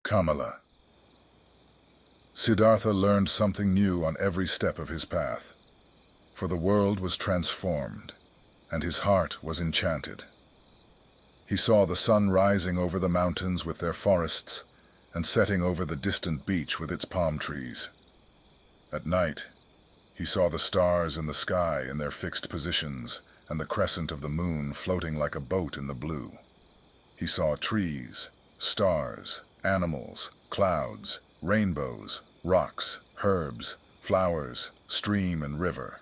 Kamala. Siddhartha learned something new on every step of his path, for the world was transformed, and his heart was enchanted. He saw the sun rising over the mountains with their forests, and setting over the distant beach with its palm trees. At night, he saw the stars in the sky in their fixed positions, and the crescent of the moon floating like a boat in the blue. He saw trees, stars, animals, clouds, rainbows, rocks, herbs, flowers, stream and river,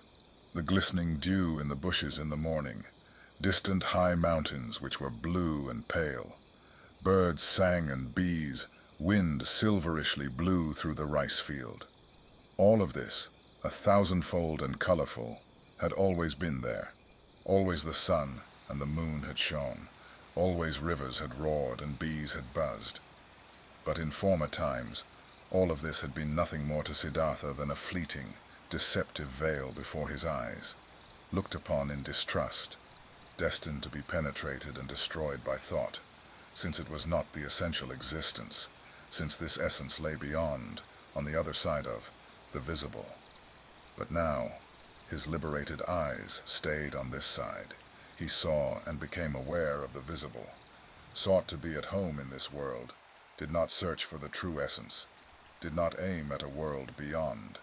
the glistening dew in the bushes in the morning, distant high mountains which were blue and pale. Birds sang and bees, wind silverishly blew through the rice field. All of this, a thousandfold and colorful, had always been there. Always the sun and the moon had shone. Always rivers had roared and bees had buzzed. But in former times, all of this had been nothing more to Siddhartha than a fleeting, deceptive veil before his eyes, looked upon in distrust, destined to be penetrated and destroyed by thought, since it was not the essential existence, since this essence lay beyond, on the other side of, the visible. But now, his liberated eyes stayed on this side. He saw and became aware of the visible, sought to be at home in this world, did not search for the true essence, did not aim at a world beyond.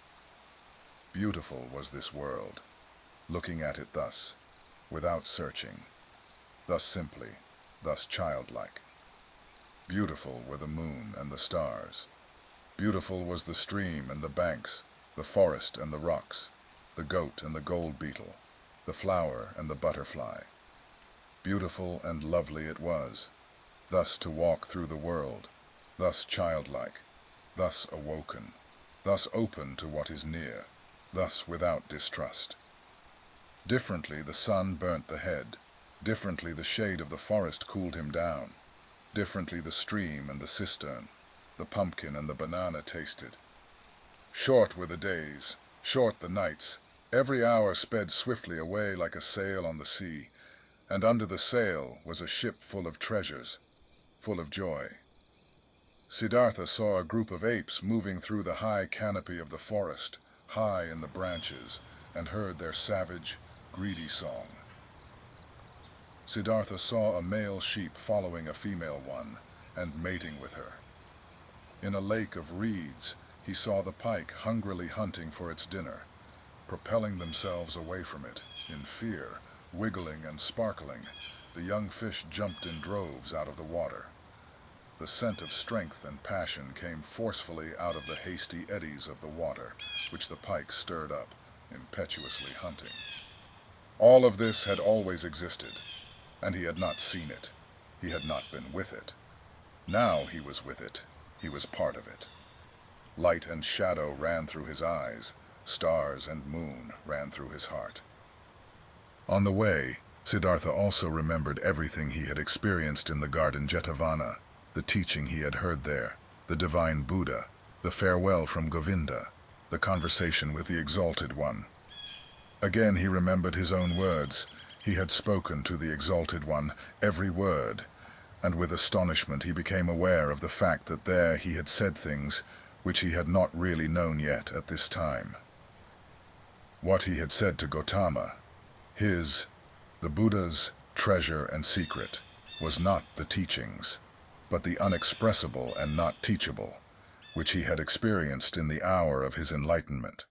Beautiful was this world, looking at it thus, without searching, thus simply, thus childlike. Beautiful were the moon and the stars. Beautiful was the stream and the banks, the forest and the rocks, the goat and the gold beetle, the flower and the butterfly. Beautiful and lovely it was, thus to walk through the world, thus childlike, thus awoken, thus open to what is near, thus without distrust. Differently the sun burnt the head, differently the shade of the forest cooled him down, differently the stream and the cistern, the pumpkin and the banana tasted. Short were the days, short the nights. Every hour sped swiftly away like a sail on the sea, and under the sail was a ship full of treasures, full of joy. Siddhartha saw a group of apes moving through the high canopy of the forest, high in the branches, and heard their savage, greedy song. Siddhartha saw a male sheep following a female one, and mating with her. In a lake of reeds, he saw the pike hungrily hunting for its dinner, propelling themselves away from it, in fear, wiggling and sparkling. The young fish jumped in droves out of the water. The scent of strength and passion came forcefully out of the hasty eddies of the water, which the pike stirred up, impetuously hunting. All of this had always existed, and he had not seen it. He had not been with it. Now he was with it. He was part of it. Light and shadow ran through his eyes. Stars and moon ran through his heart. On the way, Siddhartha also remembered everything he had experienced in the garden Jetavana, the teaching he had heard there, the divine Buddha, the farewell from Govinda, the conversation with the Exalted One. Again he remembered his own words. He had spoken to the Exalted One, every word, and with astonishment he became aware of the fact that there he had said things which he had not really known yet at this time. What he had said to Gautama, the Buddha's treasure and secret, was not the teachings, but the unexpressible and not teachable, which he had experienced in the hour of his enlightenment.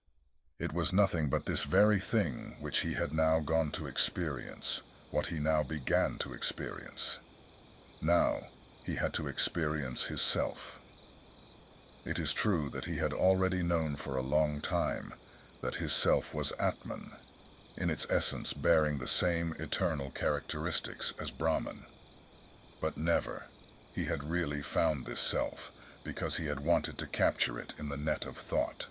It was nothing but this very thing which he had now gone to experience, what he now began to experience. Now he had to experience his self. It is true that he had already known for a long time that his self was Atman, in its essence bearing the same eternal characteristics as Brahman. But never he had really found this self, because he had wanted to capture it in the net of thought.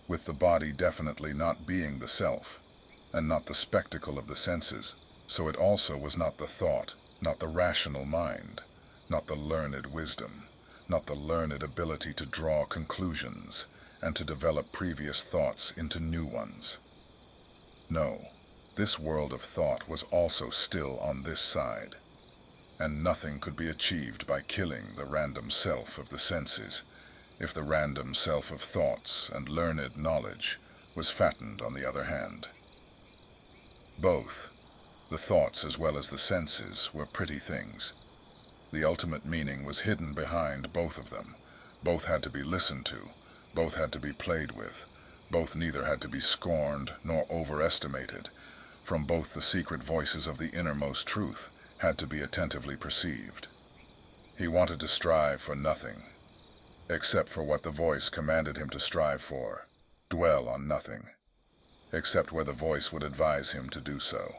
With the body definitely not being the self, and not the spectacle of the senses, so it also was not the thought, not the rational mind, not the learned wisdom, not the learned ability to draw conclusions and to develop previous thoughts into new ones. No, this world of thought was also still on this side. and nothing could be achieved by killing the random self of the senses, if the random self of thoughts and learned knowledge was fattened on the other hand. Both, the thoughts as well as the senses, were pretty things. The ultimate meaning was hidden behind both of them. Both had to be listened to, both had to be played with, both neither had to be scorned nor overestimated. From both the secret voices of the innermost truth had to be attentively perceived. He wanted to strive for nothing, except for what the voice commanded him to strive for, dwell on nothing, except where the voice would advise him to do so.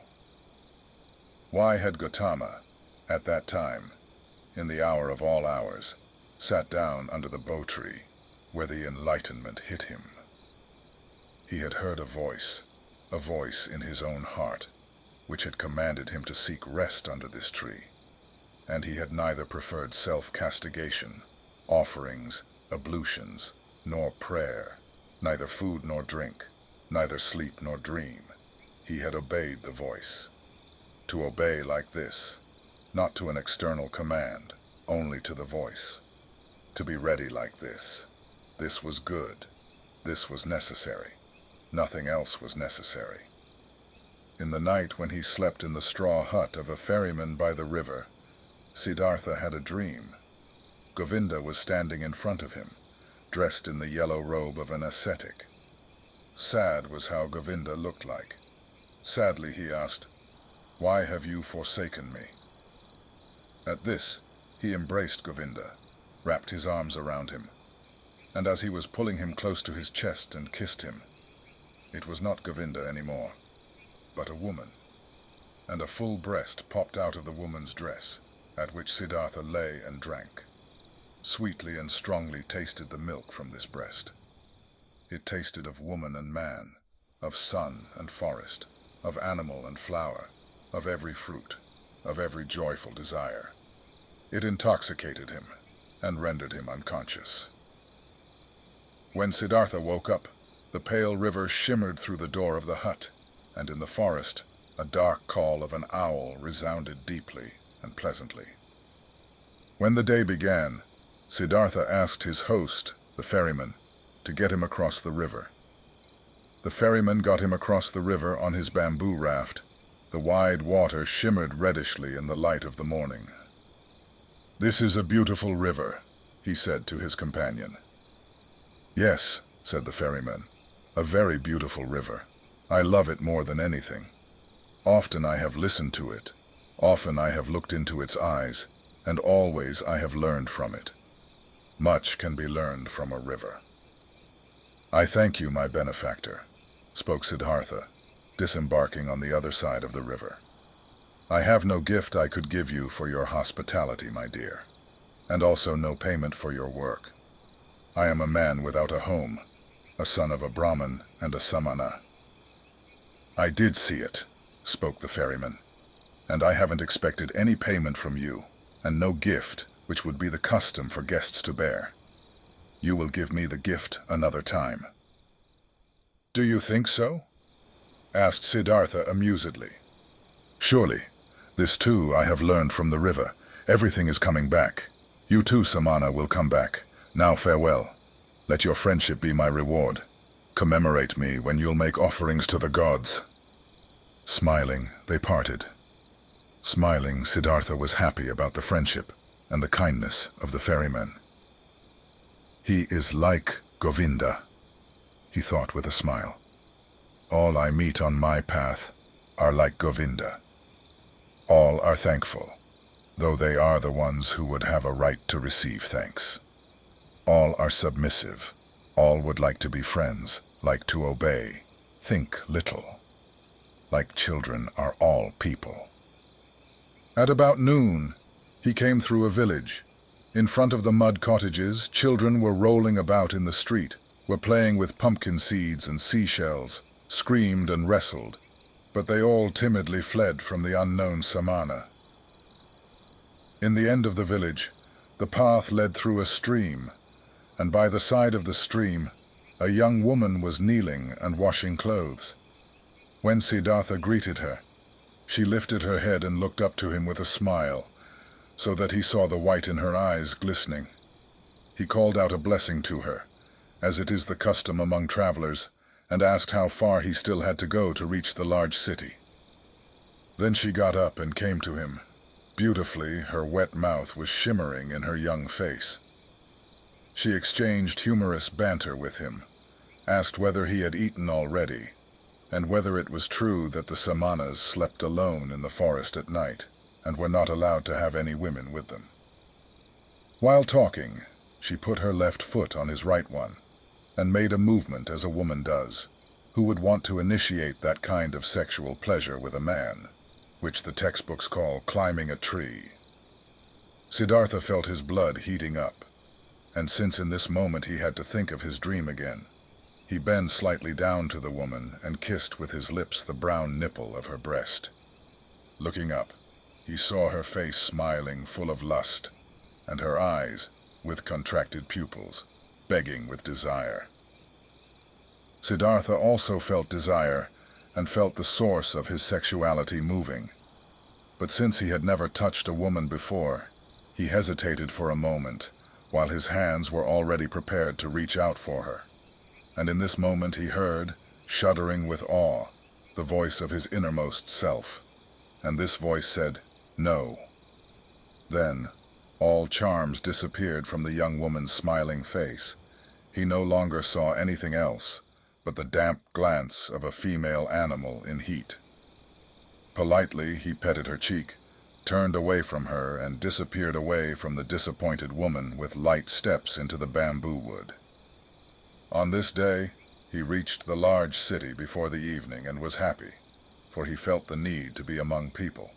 Why had Gautama, at that time, in the hour of all hours, sat down under the bo tree where the enlightenment hit him? He had heard a voice in his own heart, which had commanded him to seek rest under this tree, and he had neither preferred self-castigation, offerings, ablutions, nor prayer, neither food nor drink, neither sleep nor dream. He had obeyed the voice. To obey like this, not to an external command, only to the voice. To be ready like this. This was good. This was necessary. Nothing else was necessary. In the night when he slept in the straw hut of a ferryman by the river, Siddhartha had a dream. Govinda was standing in front of him, dressed in the yellow robe of an ascetic. Sad was how Govinda looked like. Sadly he asked, "Why have you forsaken me?" At this, he embraced Govinda, wrapped his arms around him, and as he was pulling him close to his chest and kissed him, it was not Govinda anymore, but a woman, and a full breast popped out of the woman's dress, at which Siddhartha lay and drank. Sweetly and strongly tasted the milk from this breast. It tasted of woman and man, of sun and forest, of animal and flower, of every fruit, of every joyful desire. It intoxicated him and rendered him unconscious. When Siddhartha woke up, the pale river shimmered through the door of the hut, and in the forest, a dark call of an owl resounded deeply and pleasantly. When the day began, Siddhartha asked his host, the ferryman, to get him across the river. The ferryman got him across the river on his bamboo raft. The wide water shimmered reddishly in the light of the morning. "This is a beautiful river," he said to his companion. "Yes," said the ferryman, "a very beautiful river. I love it more than anything. Often I have listened to it, often I have looked into its eyes, and always I have learned from it. Much can be learned from a river." "I thank you, my benefactor," spoke Siddhartha, disembarking on the other side of the river. "I have no gift I could give you for your hospitality, my dear, and also no payment for your work. I am a man without a home, a son of a Brahmin and a Samana." "I did see it," spoke the ferryman, "and I haven't expected any payment from you, and no gift, which would be the custom for guests to bear. You will give me the gift another time." "Do you think so?" asked Siddhartha amusedly. "Surely. This too I have learned from the river. Everything is coming back. You too, Samana, will come back. Now farewell. Let your friendship be my reward. Commemorate me when you'll make offerings to the gods." Smiling, they parted. Smiling, Siddhartha was happy about the friendship and the kindness of the ferryman. "He is like Govinda," he thought with a smile. "All I meet on my path are like Govinda. All are thankful, though they are the ones who would have a right to receive thanks. All are submissive. All would like to be friends, like to obey, think little. Like children are all people." At about noon, he came through a village. In front of the mud cottages, children were rolling about in the street, were playing with pumpkin seeds and seashells, screamed and wrestled, but they all timidly fled from the unknown Samana. In the end of the village, the path led through a stream, and by the side of the stream, a young woman was kneeling and washing clothes. When Siddhartha greeted her, she lifted her head and looked up to him with a smile, so that he saw the white in her eyes glistening. He called out a blessing to her, as it is the custom among travelers, and asked how far he still had to go to reach the large city. Then she got up and came to him. Beautifully, her wet mouth was shimmering in her young face. She exchanged humorous banter with him, asked whether he had eaten already, and whether it was true that the Samanas slept alone in the forest at night, and were not allowed to have any women with them. While talking, she put her left foot on his right one, and made a movement as a woman does, who would want to initiate that kind of sexual pleasure with a man, which the textbooks call climbing a tree. Siddhartha felt his blood heating up, and since in this moment he had to think of his dream again, he bent slightly down to the woman and kissed with his lips the brown nipple of her breast. Looking up, he saw her face smiling full of lust, and her eyes, with contracted pupils, begging with desire. Siddhartha also felt desire, and felt the source of his sexuality moving. But since he had never touched a woman before, he hesitated for a moment, while his hands were already prepared to reach out for her. And in this moment he heard, shuddering with awe, the voice of his innermost self. And this voice said, "No." Then, all charms disappeared from the young woman's smiling face. He no longer saw anything else but the damp glance of a female animal in heat. Politely, he petted her cheek, turned away from her, and disappeared away from the disappointed woman with light steps into the bamboo wood. On this day, he reached the large city before the evening and was happy, for he felt the need to be among people.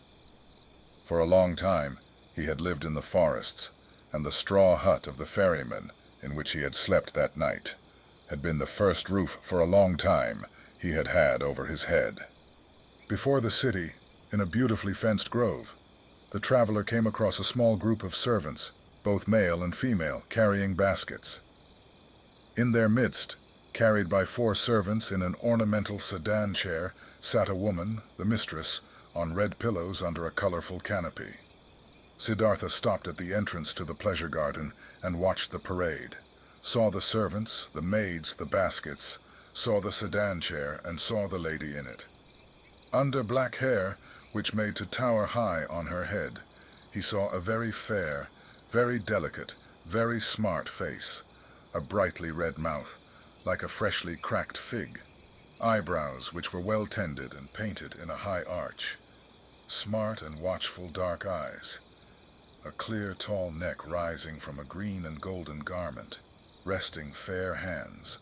For a long time, he had lived in the forests, and the straw hut of the ferryman, in which he had slept that night, had been the first roof for a long time he had had over his head. Before the city, in a beautifully fenced grove, the traveler came across a small group of servants, both male and female, carrying baskets. In their midst, carried by 4 servants in an ornamental sedan chair, sat a woman, the mistress, on red pillows under a colorful canopy. Siddhartha stopped at the entrance to the pleasure garden and watched the parade, saw the servants, the maids, the baskets, saw the sedan chair, and saw the lady in it. Under black hair, which made to tower high on her head, he saw a very fair, very delicate, very smart face, a brightly red mouth, like a freshly cracked fig, eyebrows which were well tended and painted in a high arch, smart and watchful dark eyes, a clear tall neck rising from a green and golden garment, resting fair hands,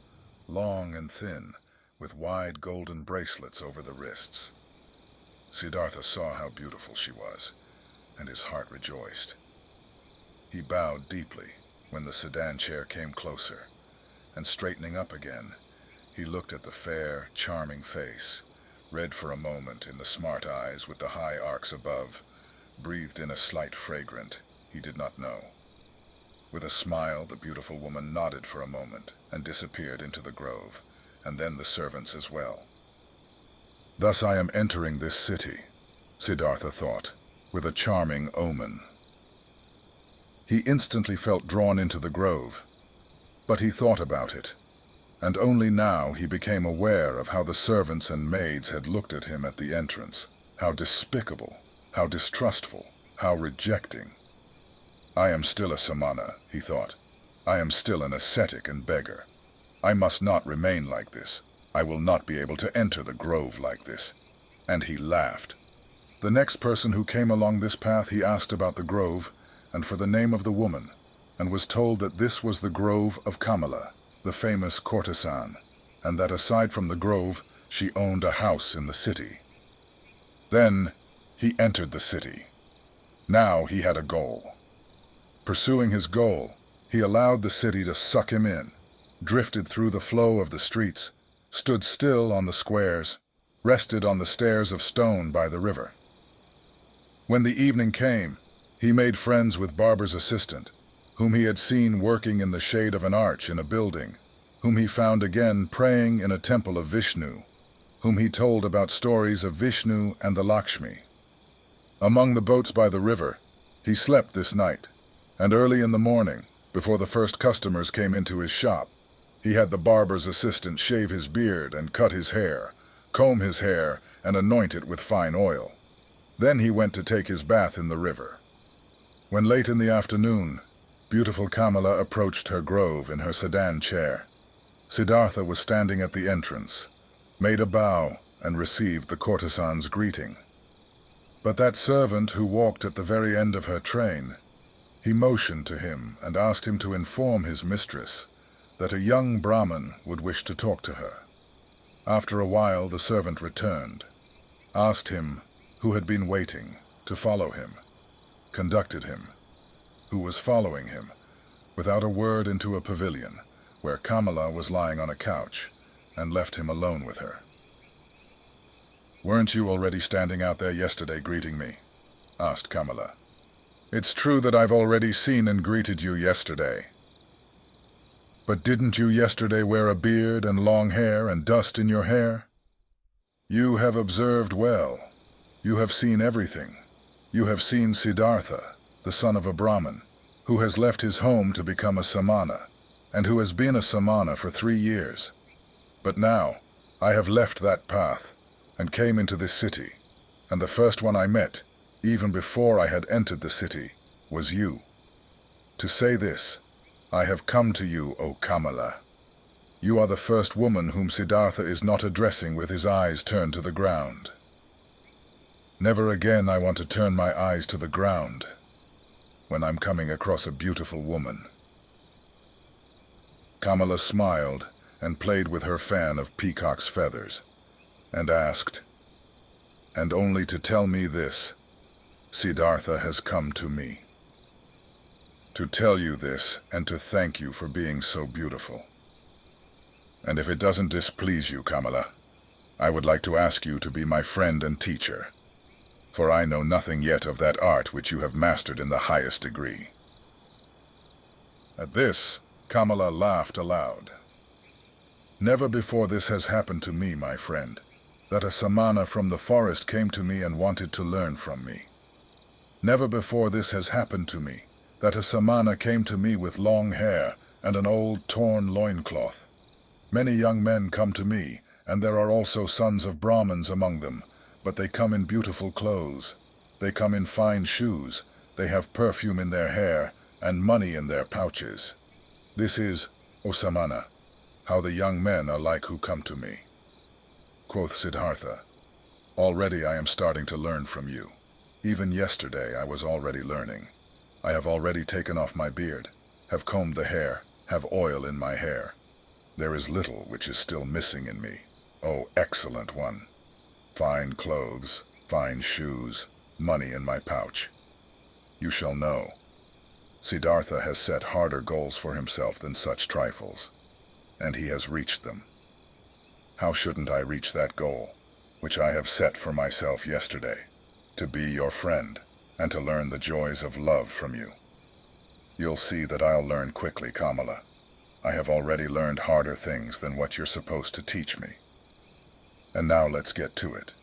long and thin, with wide golden bracelets over the wrists. Siddhartha saw how beautiful she was, and his heart rejoiced. He bowed deeply when the sedan chair came closer, and straightening up again, he looked at the fair, charming face, read for a moment in the smart eyes with the high arcs above, breathed in a slight fragrant, he did not know. With a smile, the beautiful woman nodded for a moment and disappeared into the grove, and then the servants as well. Thus I am entering this city, Siddhartha thought, with a charming omen. He instantly felt drawn into the grove, but he thought about it, and only now he became aware of how the servants and maids had looked at him at the entrance, how despicable, how distrustful, how rejecting. I am still a samana, he thought. I am still an ascetic and beggar. I must not remain like this. I will not be able to enter the grove like this. And he laughed. The next person who came along this path he asked about the grove, and for the name of the woman, and was told that this was the grove of Kamala, the famous courtesan, and that aside from the grove, she owned a house in the city. Then he entered the city. Now he had a goal. Pursuing his goal, he allowed the city to suck him in, drifted through the flow of the streets, stood still on the squares, rested on the stairs of stone by the river. When the evening came, he made friends with Barber's assistant, whom he had seen working in the shade of an arch in a building, whom he found again praying in a temple of Vishnu, whom he told about stories of Vishnu and the Lakshmi. Among the boats by the river, He slept this night, and early in the morning, before the first customers came into his shop, he had the barber's assistant shave his beard and cut his hair, comb his hair, and anoint it with fine oil. Then he went to take his bath in the river. When late in the afternoon, beautiful Kamala approached her grove in her sedan chair. Siddhartha was standing at the entrance, made a bow, and received the courtesan's greeting. But that servant who walked at the very end of her train, he motioned to him and asked him to inform his mistress that a young Brahmin would wish to talk to her. After a while the servant returned, asked him, who had been waiting, to follow him, conducted him, who was following him, without a word into a pavilion, where Kamala was lying on a couch, and left him alone with her. "Weren't you already standing out there yesterday greeting me?" asked Kamala. "It's true that I've already seen and greeted you yesterday. But didn't you yesterday wear a beard and long hair and dust in your hair? You have observed well. You have seen everything. You have seen Siddhartha, the son of a Brahmin, who has left his home to become a samana, and who has been a samana for 3 years. But now, I have left that path, and came into this city, and the first one I met, even before I had entered the city, was you. To say this, I have come to you, O Kamala. You are the first woman whom Siddhartha is not addressing with his eyes turned to the ground. Never again I want to turn my eyes to the ground when I'm coming across a beautiful woman." Kamala smiled and played with her fan of peacock's feathers, and asked, "And only to tell me this, Siddhartha has come to me. To tell you this and to thank you for being so beautiful. And if it doesn't displease you, Kamala, I would like to ask you to be my friend and teacher, for I know nothing yet of that art which you have mastered in the highest degree." At this, Kamala laughed aloud. "Never before this has happened to me, my friend, that a samana from the forest came to me and wanted to learn from me. Never before this has happened to me, that a samana came to me with long hair and an old torn loincloth. Many young men come to me, and there are also sons of Brahmins among them, but they come in beautiful clothes. They come in fine shoes, they have perfume in their hair, and money in their pouches. This is, O samana, how the young men are like who come to me." Quoth Siddhartha, "Already I am starting to learn from you. Even yesterday I was already learning. I have already taken off my beard, have combed the hair, have oil in my hair. There is little which is still missing in me, O excellent one. Fine clothes, fine shoes, money in my pouch. You shall know. Siddhartha has set harder goals for himself than such trifles, and he has reached them. How shouldn't I reach that goal, which I have set for myself yesterday, to be your friend, and to learn the joys of love from you? You'll see that I'll learn quickly, Kamala. I have already learned harder things than what you're supposed to teach me. And now let's get to it.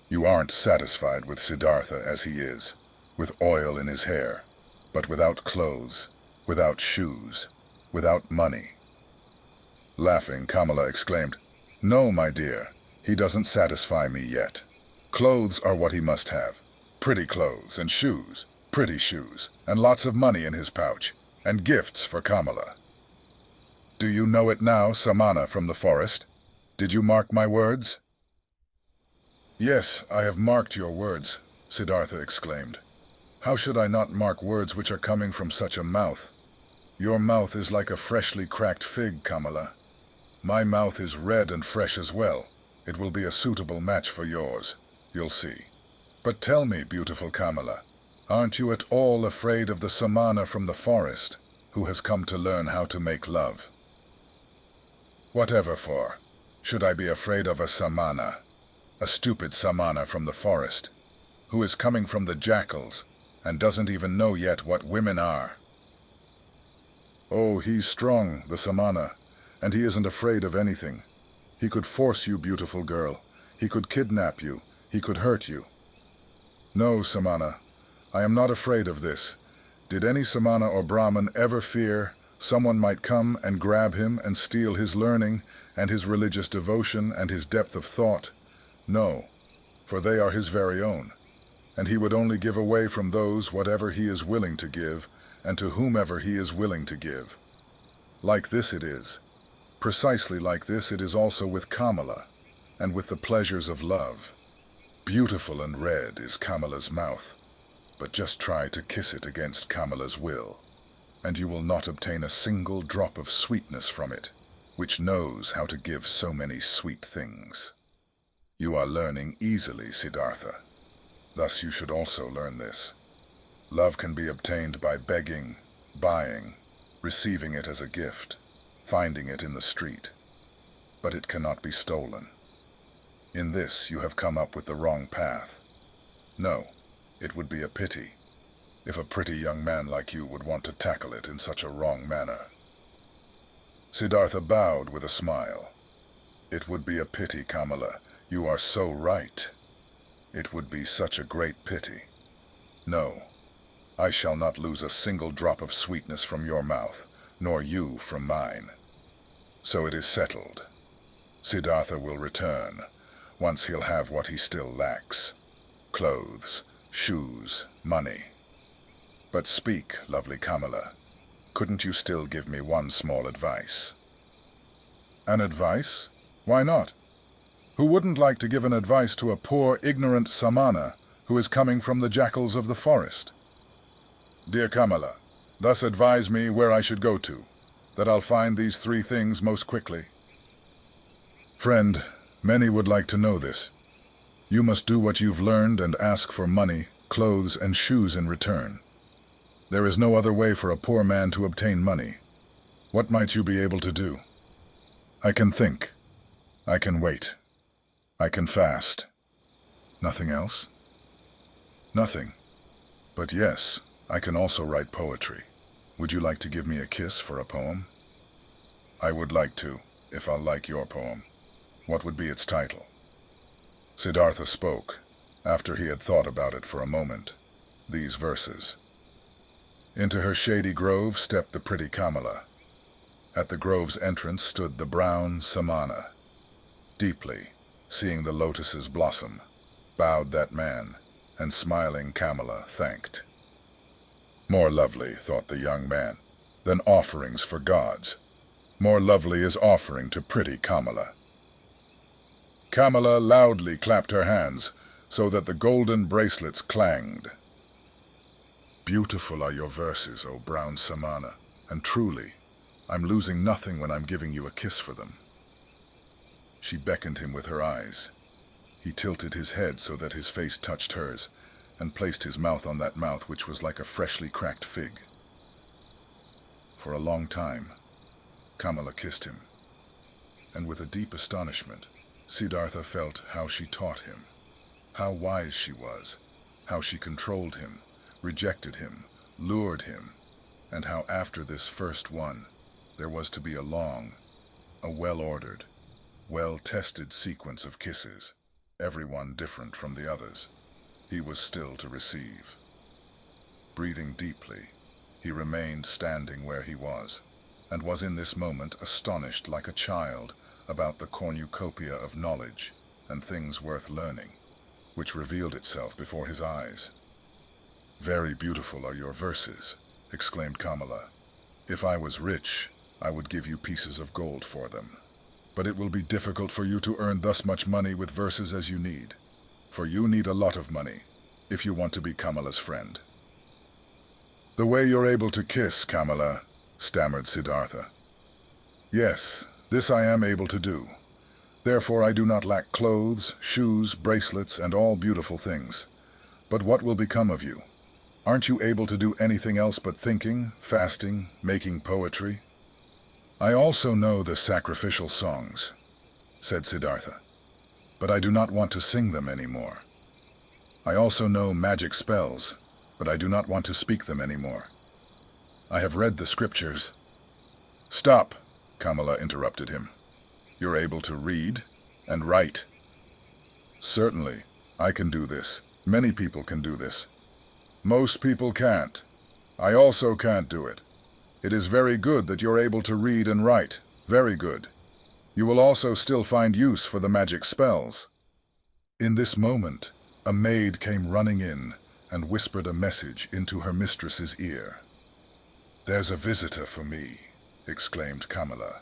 You aren't satisfied with Siddhartha as he is, with oil in his hair, but without clothes, without shoes, without money." Laughing, Kamala exclaimed, "No, my dear, he doesn't satisfy me yet. Clothes are what he must have. Pretty clothes and shoes, pretty shoes, and lots of money in his pouch, and gifts for Kamala. Do you know it now, samana from the forest? Did you mark my words?" "Yes, I have marked your words," Siddhartha exclaimed. "How should I not mark words which are coming from such a mouth? Your mouth is like a freshly cracked fig, Kamala. My mouth is red and fresh as well. It will be a suitable match for yours, you'll see. But tell me, beautiful Kamala, aren't you at all afraid of the samana from the forest, who has come to learn how to make love?" "Whatever for? Should I be afraid of a samana, a stupid samana from the forest, who is coming from the jackals, and doesn't even know yet what women are?" "Oh, he's strong, the samana, and he isn't afraid of anything. He could force you, beautiful girl. He could kidnap you. He could hurt you. No, samana, I am not afraid of this. Did any Samana or Brahmin ever fear someone might come and grab him and steal his learning and his religious devotion and his depth of thought? No, for they are his very own, and he would only give away from those whatever he is willing to give, and to whomever he is willing to give. Like this it is. Precisely like this it is also with Kamala, and with the pleasures of love. Beautiful and red is Kamala's mouth, but just try to kiss it against Kamala's will, and you will not obtain a single drop of sweetness from it, which knows how to give so many sweet things. You are learning easily, Siddhartha. Thus you should also learn this. Love can be obtained by begging, buying, receiving it as a gift, finding it in the street, but it cannot be stolen. In this you have come up with the wrong path. No, it would be a pity if a pretty young man like you would want to tackle it in such a wrong manner. Siddhartha bowed with a smile. It would be a pity, Kamala. You are so right. It would be such a great pity. No, I shall not lose a single drop of sweetness from your mouth, nor you from mine. So it is settled. Siddhartha will return, once he'll have what he still lacks: clothes, shoes, money. But speak, lovely Kamala, couldn't you still give me one small advice? An advice? Why not? Who wouldn't like to give an advice to a poor, ignorant Samana who is coming from the jackals of the forest? Dear Kamala, thus advise me where I should go to, that I'll find these 3 things most quickly. Friend, many would like to know this. You must do what you've learned and ask for money, clothes, and shoes in return. There is no other way for a poor man to obtain money. What might you be able to do? I can think. I can wait. I can fast. Nothing else? Nothing. But yes, I can also write poetry. Would you like to give me a kiss for a poem? I would like to, if I'll like your poem. What would be its title? Siddhartha spoke, after he had thought about it for a moment, these verses. Into her shady grove stepped the pretty Kamala. At the grove's entrance stood the brown Samana. Deeply, seeing the lotuses blossom, bowed that man, and smiling Kamala thanked. More lovely, thought the young man, than offerings for gods. More lovely is offering to pretty Kamala. Kamala loudly clapped her hands, so that the golden bracelets clanged. Beautiful are your verses, O brown Samana, and truly, I'm losing nothing when I'm giving you a kiss for them. She beckoned him with her eyes. He tilted his head so that his face touched hers, and placed his mouth on that mouth which was like a freshly cracked fig. For a long time, Kamala kissed him, and with a deep astonishment, Siddhartha felt how she taught him, how wise she was, how she controlled him, rejected him, lured him, and how after this first one, there was to be a long, a well-ordered, well-tested sequence of kisses, every one different from the others. He was still to receive. Breathing deeply, he remained standing where he was, and was in this moment astonished like a child about the cornucopia of knowledge and things worth learning, which revealed itself before his eyes. Very beautiful are your verses, exclaimed Kamala. If I was rich, I would give you pieces of gold for them. But it will be difficult for you to earn thus much money with verses as you need, for you need a lot of money if you want to be Kamala's friend. The way you're able to kiss, Kamala, stammered Siddhartha. Yes, this I am able to do. Therefore I do not lack clothes, shoes, bracelets, and all beautiful things. But what will become of you? Aren't you able to do anything else but thinking, fasting, making poetry? I also know the sacrificial songs, said Siddhartha, but I do not want to sing them anymore. I also know magic spells, but I do not want to speak them anymore. I have read the scriptures. Stop, Kamala interrupted him. You're able to read and write. Certainly, I can do this. Many people can do this. Most people can't. I also can't do it. It is very good that you're able to read and write. Very good. You will also still find use for the magic spells." In this moment, a maid came running in and whispered a message into her mistress's ear. "There's a visitor for me," exclaimed Kamala.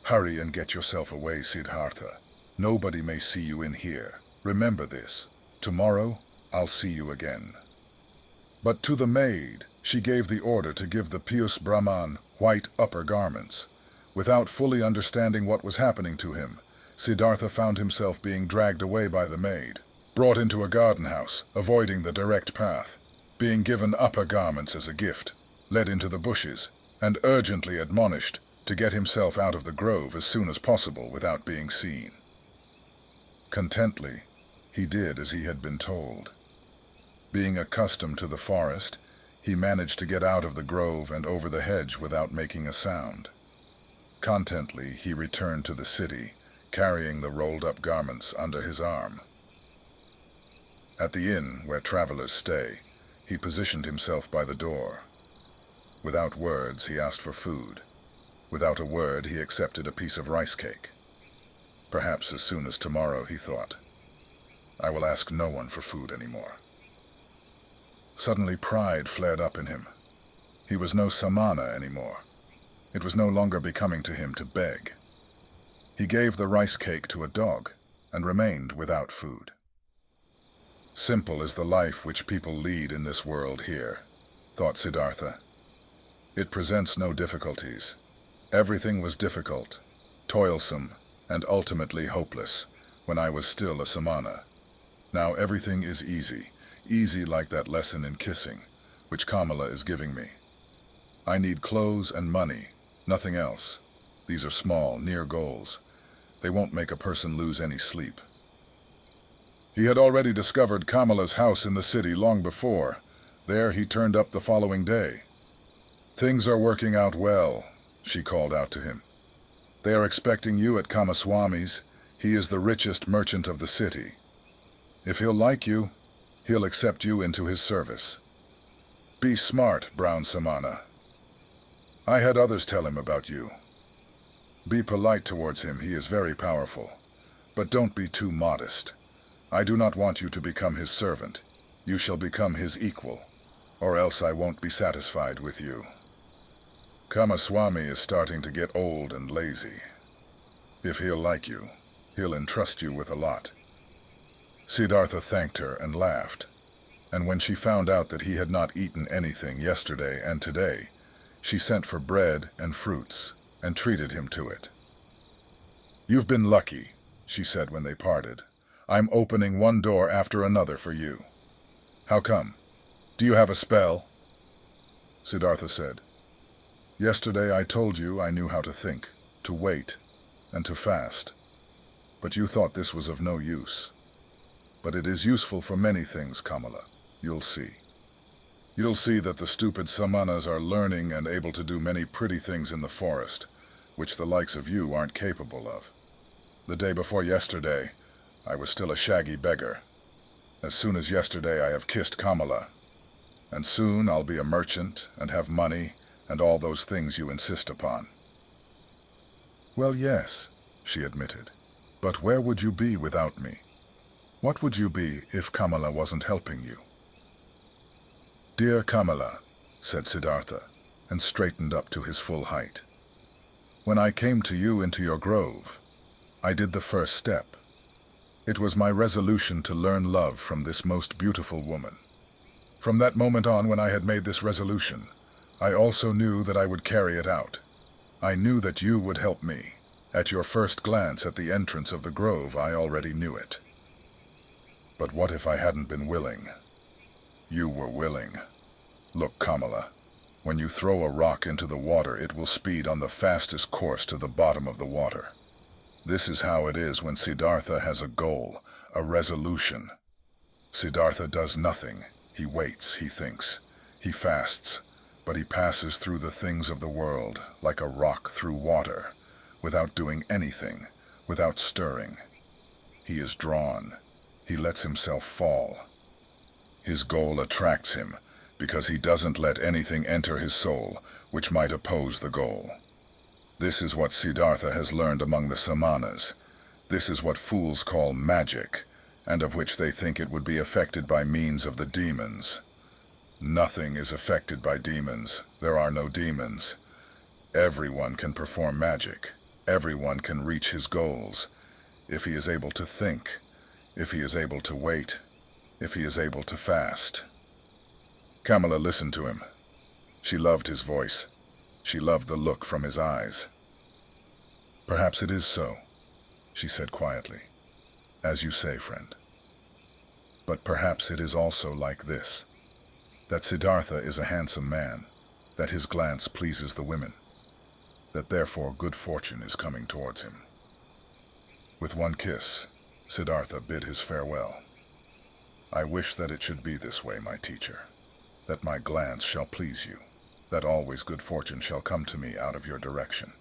"Hurry and get yourself away, Siddhartha. Nobody may see you in here. Remember this. Tomorrow, I'll see you again." But to the maid, she gave the order to give the Pius Brahman white upper garments. Without fully understanding what was happening to him, Siddhartha found himself being dragged away by the maid, brought into a garden house, avoiding the direct path, being given upper garments as a gift, led into the bushes, and urgently admonished to get himself out of the grove as soon as possible without being seen. Contently, he did as he had been told. Being accustomed to the forest, he managed to get out of the grove and over the hedge without making a sound. Contently, he returned to the city, carrying the rolled-up garments under his arm. At the inn where travelers stay, he positioned himself by the door. Without words, he asked for food. Without a word, he accepted a piece of rice cake. Perhaps as soon as tomorrow, he thought, I will ask no one for food anymore. Suddenly pride flared up in him. He was no samana anymore. It was no longer becoming to him to beg. He gave the rice cake to a dog and remained without food. Simple is the life which people lead in this world here, thought Siddhartha. It presents no difficulties. Everything was difficult, toilsome, and ultimately hopeless when I was still a samana. Now everything is easy, easy like that lesson in kissing, which Kamala is giving me. I need clothes and money, nothing else. These are small, near goals. They won't make a person lose any sleep. He had already discovered Kamala's house in the city long before. There he turned up the following day. "Things are working out well," she called out to him. "They are expecting you at Kamaswami's. He is the richest merchant of the city. If he'll like you, he'll accept you into his service. Be smart, Brown Samana. I had others tell him about you. Be polite towards him, he is very powerful. But don't be too modest. I do not want you to become his servant. You shall become his equal, or else I won't be satisfied with you. Kamaswami is starting to get old and lazy. If he'll like you, he'll entrust you with a lot." Siddhartha thanked her and laughed, and when she found out that he had not eaten anything yesterday and today, she sent for bread and fruits and treated him to it. "You've been lucky," she said when they parted. "I'm opening one door after another for you." "How come? Do you have a spell?" Siddhartha said, "Yesterday I told you I knew how to think, to wait, and to fast. But you thought this was of no use. But it is useful for many things, Kamala. You'll see. You'll see that the stupid samanas are learning and able to do many pretty things in the forest, which the likes of you aren't capable of. The day before yesterday, I was still a shaggy beggar. As soon as yesterday I have kissed Kamala. And soon I'll be a merchant and have money and all those things you insist upon." "Well, yes," she admitted. "But where would you be without me? What would you be if Kamala wasn't helping you?" "Dear Kamala," said Siddhartha, and straightened up to his full height. "When I came to you into your grove, I did the first step. It was my resolution to learn love from this most beautiful woman. From that moment on, when I had made this resolution, I also knew that I would carry it out. I knew that you would help me. At your first glance at the entrance of the grove, I already knew it. But what if I hadn't been willing? You were willing. Look, Kamala, when you throw a rock into the water, it will speed on the fastest course to the bottom of the water. This is how it is when Siddhartha has a goal, a resolution. Siddhartha does nothing. He waits, he thinks, he fasts, but he passes through the things of the world like a rock through water, without doing anything, without stirring. He is drawn. He lets himself fall. His goal attracts him, because he doesn't let anything enter his soul which might oppose the goal. This is what Siddhartha has learned among the samanas. This is what fools call magic, and of which they think it would be affected by means of the demons. Nothing is affected by demons. There are no demons. Everyone can perform magic. Everyone can reach his goals, if he is able to think, if he is able to wait, if he is able to fast. Kamala listened to him. She loved his voice. She loved the look from his eyes. "Perhaps it is so," she said quietly, "as you say, friend. But perhaps it is also like this, that Siddhartha is a handsome man, that his glance pleases the women, that therefore good fortune is coming towards him." With one kiss, Siddhartha bid his farewell. "I wish that it should be this way, my teacher, that my glance shall please you, that always good fortune shall come to me out of your direction.